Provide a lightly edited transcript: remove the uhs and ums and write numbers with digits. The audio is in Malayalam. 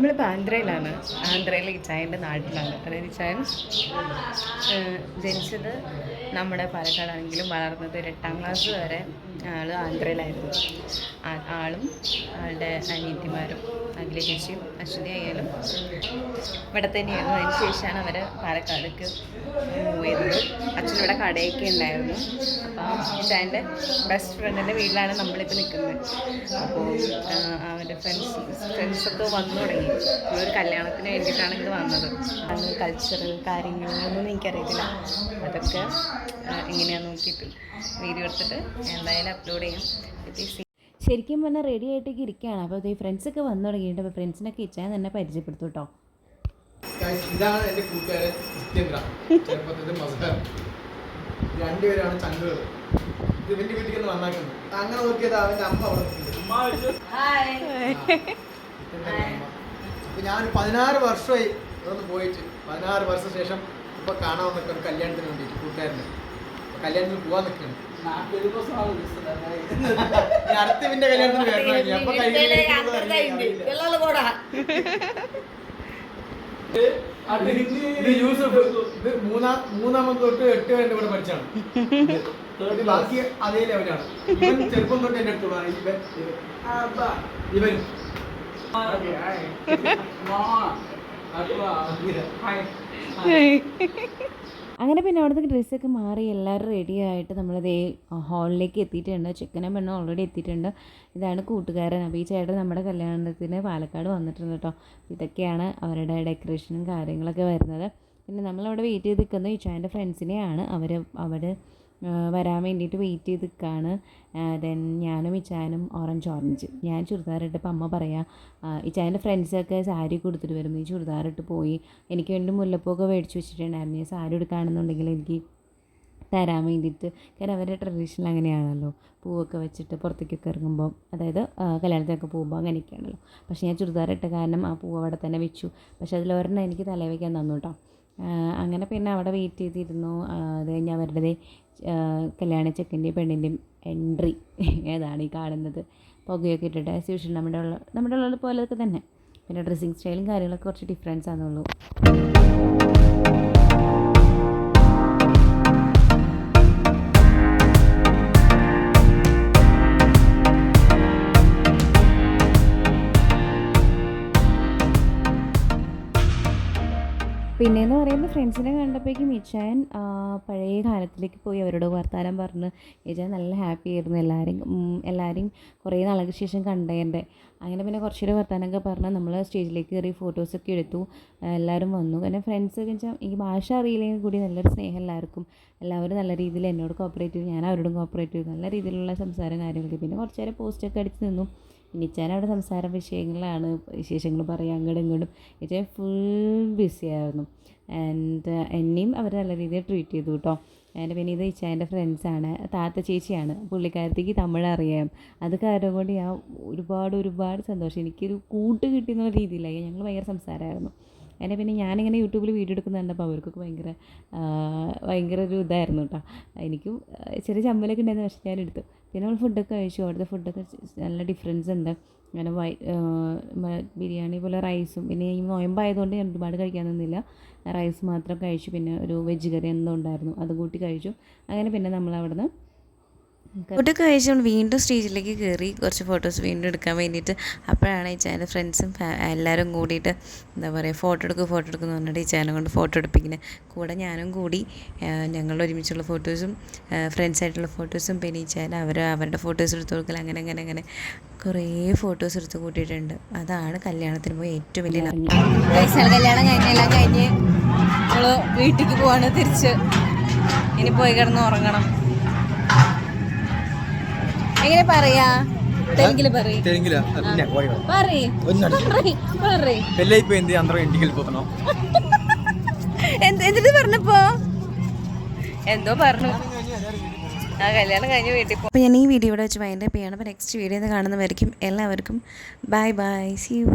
നമ്മളിപ്പോൾ ആന്ധ്രയിലാണ്. ആന്ധ്രയിലെ ഇച്ചായൻ്റെ നാട്ടിലാണ്. അതായത് ഇച്ചായൻ ജനിച്ചത് നമ്മുടെ പാലക്കാടാണെങ്കിലും വളർന്നത് ഒരു 8ാം ക്ലാസ് വരെ ആൾ ആന്ധ്രയിലായിരുന്നു. ആളും ആളുടെ അനിയത്തിമാരും അഖില ചേച്ചിയും അശ്വതി അയ്യാലും ഇവിടെ തന്നെയായിരുന്നു. അതിന് ശേഷമാണ് അവർ പാലക്കാടേക്ക് മൂവ് ചെയ്തത്. അച്ഛനിവിടെ കടയൊക്കെ ഉണ്ടായിരുന്നു. അപ്പം ഇച്ചായൻ്റെ ബെസ്റ്റ് ഫ്രണ്ടിൻ്റെ വീട്ടിലാണ് നമ്മളിപ്പോൾ നിൽക്കുന്നത്. അപ്പോൾ അവൻ്റെ ഫ്രണ്ട്സൊക്കെ വന്നു തുടങ്ങി. ഒരു കല്യാണത്തിന് വേണ്ടിയിട്ടാണ് ഇത് വന്നത്. അത് കൾച്ചറൽ കാര്യങ്ങളൊന്നും എനിക്കറിയത്തില്ല. അതൊക്കെ എങ്ങനെയാണെന്ന് നോക്കിയിട്ട് വീഡിയോ എടുത്തിട്ട് എന്തായാലും അപ്ലോഡ് ചെയ്യാം. ശരിക്കും പറഞ്ഞാൽ റെഡി ആയിട്ടൊക്കെ ഇരിക്കുകയാണ്. അപ്പോൾ ഈ ഫ്രണ്ട്സൊക്കെ വന്നു തുടങ്ങിയിട്ട് അപ്പോൾ ഫ്രണ്ട്സിനൊക്കെ ഇച്ചാൻ തന്നെ പരിചയപ്പെടുത്തു കേട്ടോ. ഇതാണ് എൻ്റെ കൂട്ടുകാരൻ ജിതേന്ദ്ര, ചെറുപ്പത്തിൽ മസ്കർ. രണ്ടുപേരാണ് ചങ്കുകൾ. ഇത് ഇവൻ്റെ വീട്ടിൽ നന്നാക്കുന്നത്. അങ്ങനെ നോക്കിയത് അവൻ്റെ അമ്മ അവിടെ അപ്പൊ ഞാൻ 16 വർഷമായി അതൊന്ന് പോയിട്ട് 16 വർഷം ശേഷം ഇപ്പൊ കാണാൻ നിൽക്കണം കല്യാണത്തിന് വേണ്ടിയിട്ട് കൂട്ടുകാരന്. കല്യാണത്തിന് പോവാൻ നിൽക്കണം. അടുത്ത പിന്നെ കല്യാണത്തിന് വരണമില്ല. അപ്പൊ യൂസഫ് ഇത് മൂന്നാമത് തൊട്ട് 8 വരെ ഇവിടെ പഠിച്ചാണ്. ബാക്കി അതേ ലെവലാണ്. ഇവൻ ചെറുപ്പം തൊട്ട് എന്റെ അടുത്തോളാണ്. ഇവൻ അങ്ങനെ പിന്നെ അവിടുത്തെ ഡ്രസ്സൊക്കെ മാറി എല്ലാവരും റെഡി ആയിട്ട് നമ്മളിതേ ഹാളിലേക്ക് എത്തിയിട്ടുണ്ട്. ചെക്കനും പെണ്ണും ഓൾറെഡി എത്തിയിട്ടുണ്ട്. ഇതാണ് കൂട്ടുകാരൻ. അപ്പോൾ ഈ ചേട്ടൻ നമ്മുടെ കല്യാണത്തിന് പാലക്കാട് വന്നിട്ടുണ്ട് കേട്ടോ. ഇതൊക്കെയാണ് അവരുടെ ഡെക്കറേഷനും കാര്യങ്ങളൊക്കെ വരുന്നത്. പിന്നെ നമ്മളവിടെ വെയിറ്റ് ചെയ്ത് നിൽക്കുന്നത് ഇച്ചായൻ്റെ ഫ്രണ്ട്സിനെയാണ്. അവർ വരാൻ വേണ്ടിയിട്ട് വെയിറ്റ് ചെയ്ത് നിൽക്കുകയാണ്. ദെൻ ഞാനും ഇച്ചായനും ഓറഞ്ച് ഞാൻ ചുരിദാറിട്ടപ്പോൾ അമ്മ പറയാം ഇച്ചായൻ്റെ ഫ്രണ്ട്സൊക്കെ സാരി കൊടുത്തിട്ട് വരും, നീ ചുരിദാറിട്ട് പോയി. എനിക്ക് വേണ്ടി മുല്ലപ്പൂവൊക്കെ മേടിച്ച് വെച്ചിട്ടുണ്ടായിരുന്നു. ഞാൻ സാരി എടുക്കുകയാണെന്നുണ്ടെങ്കിൽ എനിക്ക് തരാൻ വേണ്ടിയിട്ട്. കാരണം അവരുടെ ട്രഡീഷണൽ അങ്ങനെയാണല്ലോ, പൂവൊക്കെ വെച്ചിട്ട് പുറത്തേക്കൊക്കെ ഇറങ്ങുമ്പോൾ, അതായത് കല്യാണത്തിനൊക്കെ പോകുമ്പോൾ അങ്ങനെയൊക്കെയാണല്ലോ. പക്ഷേ ഞാൻ ചുരിദാറിട്ട കാരണം ആ പൂവ് അവിടെ തന്നെ വെച്ചു. പക്ഷേ അതിലൊരെണ്ണം എനിക്ക് തല വയ്ക്കാൻ തന്നു കേട്ടോ. അങ്ങനെ പിന്നെ അവിടെ വെയിറ്റ് ചെയ്തിരുന്നു. അത് കഴിഞ്ഞ് അവരുടെ കല്യാണ ചെക്കൻ്റെയും പെണ്ണിൻ്റെയും എൻട്രി ഏതാണ് ഈ കാണുന്നത്. പുകയൊക്കെ ഇട്ടിട്ട് ആസ് യൂഷ്വൽ നമ്മുടെ ഉള്ള പോലെയൊക്കെ തന്നെ. പിന്നെ ഡ്രസ്സിങ് സ്റ്റൈലും കാര്യങ്ങളൊക്കെ കുറച്ച് ഡിഫറൻസ് ആണെന്നുള്ളൂ. പിന്നെയെന്ന് പറയുമ്പോൾ ഫ്രണ്ട്സിനെ കണ്ടപ്പോഴേക്കും ഇച്ചായൻ പഴയ കാലത്തിലേക്ക് പോയി അവരോട് വർത്താനം പറഞ്ഞ് ഇച്ചായൻ നല്ല ഹാപ്പി ആയിരുന്നു. എല്ലാവരെയും കുറേ നാളുകൾക്ക് ശേഷം കണ്ടതിൻ്റെ. അങ്ങനെ പിന്നെ കുറച്ചുകൂടെ വർത്താനമൊക്കെ പറഞ്ഞ് നമ്മൾ സ്റ്റേജിലേക്ക് കയറി ഫോട്ടോസൊക്കെ എടുത്തു. എല്ലാവരും വന്നു. കാരണം ഫ്രണ്ട്സൊക്കെ വെച്ചാൽ എനിക്ക് ഭാഷ അറിയില്ലെങ്കിൽ കൂടി നല്ലൊരു സ്നേഹം എല്ലാവരും നല്ല രീതിയിൽ എന്നോട് കോപ്പറേറ്റ് ചെയ്തു, ഞാൻ അവരോടും കോപ്പറേറ്റ് ചെയ്തു. നല്ല രീതിയിലുള്ള സംസാരം കാര്യങ്ങളൊക്കെ. പിന്നെ കുറച്ച് നേരം പോസ്റ്റൊക്കെ അടിച്ച് നിന്നു. ഇച്ചാൻ അവിടെ സംസാര വിശേഷങ്ങൾ പറയാം അങ്ങോട്ടും ഇങ്ങോട്ടും. ഇച്ചാൻ ഫുൾ ബിസി ആയിരുന്നു. ആൻഡ് എന്നെയും അവർ നല്ല രീതിയിൽ ട്രീറ്റ് ചെയ്തു കേട്ടോ. എൻ്റെ പിന്നെ ഇത് ഇച്ചായൻ്റെ ഫ്രണ്ട്സാണ്, താത്ത ചേച്ചിയാണ്. പുള്ളിക്കാരത്തേക്ക് തമിഴ് അറിയാം. അത് കാരണം കൊണ്ട് ഞാൻ ഒരുപാട് സന്തോഷം. എനിക്കൊരു കൂട്ട് കിട്ടിയെന്നുള്ള രീതിയിലായി. ഞങ്ങൾ ഭയങ്കര സംസാരമായിരുന്നു. എന്നെ പിന്നെ ഞാനിങ്ങനെ യൂട്യൂബിൽ വീഡിയോ എടുക്കുന്നുണ്ടപ്പോൾ അവർക്കൊക്കെ ഭയങ്കര ഒരു ഇതായിരുന്നു കേട്ടോ. എനിക്കും ചെറിയ ചമ്മലൊക്കെ ഉണ്ടായിരുന്നു. പക്ഷേ ഞാൻ എടുത്തു. പിന്നെ നമ്മൾ ഫുഡൊക്കെ കഴിച്ചു. അവിടുത്തെ ഫുഡൊക്കെ നല്ല ഡിഫറൻസ് ഉണ്ട്. അങ്ങനെ ബിരിയാണി പോലെ റൈസും, പിന്നെ ഈ നോയമ്പായതുകൊണ്ട് ഞാൻ ഒരുപാട് കഴിക്കാൻ നിന്നില്ല. റൈസ് മാത്രം കഴിച്ചു. പിന്നെ ഒരു വെജ് കറി എന്തോ ഉണ്ടായിരുന്നു, അത് കൂട്ടി കഴിച്ചു. അങ്ങനെ പിന്നെ നമ്മൾ അവിടുന്ന് ഫുഡൊക്കെ കഴിച്ചുകൊണ്ട് വീണ്ടും സ്റ്റേജിലേക്ക് കയറി കുറച്ച് ഫോട്ടോസ് വീണ്ടും എടുക്കാൻ വേണ്ടിയിട്ട്. അപ്പോഴാണ് ഈ ചാനൽ ഫ്രണ്ട്സും എല്ലാവരും കൂടിയിട്ട് എന്താ പറയുക ഫോട്ടോ എടുക്കുന്നു പറഞ്ഞിട്ട് ഈ ചാനൽ കൊണ്ട് ഫോട്ടോ എടുപ്പിക്കുന്നത്. കൂടെ ഞാനും കൂടി ഞങ്ങളുടെ ഒരുമിച്ചുള്ള ഫോട്ടോസും ഫ്രണ്ട്സായിട്ടുള്ള ഫോട്ടോസും പിന്നെ ഈ ചാനൽ അവരുടെ ഫോട്ടോസ് എടുത്ത് കൊടുക്കൽ അങ്ങനെ കുറേ ഫോട്ടോസ് എടുത്ത് കൂട്ടിയിട്ടുണ്ട്. അതാണ് കല്യാണത്തിന് പോയി ഏറ്റവും വലിയ കല്യാണം കഴിഞ്ഞ് നമ്മൾ വീട്ടിലേക്ക് പോവാണ് തിരിച്ച്. ഇനി പോയി കിടന്ന് ഉറങ്ങണം. എങ്ങനെ പറയാ? തെലുങ്കില് എന്തിട്ട് പറഞ്ഞപ്പോ എന്തോ പറഞ്ഞു. ആ കല്യാണം കഴിഞ്ഞ് വീട്ടിൽ പോകും. അപ്പോൾ ഞാൻ ഈ വീഡിയോ ഇവിടെ വെച്ച് വൈൻഡപ്പ് ചെയ്യണം. അപ്പോൾ നെക്സ്റ്റ് വീഡിയോ കാണുന്നവരിക്കും എല്ലാവർക്കും ബൈ, സീ യു.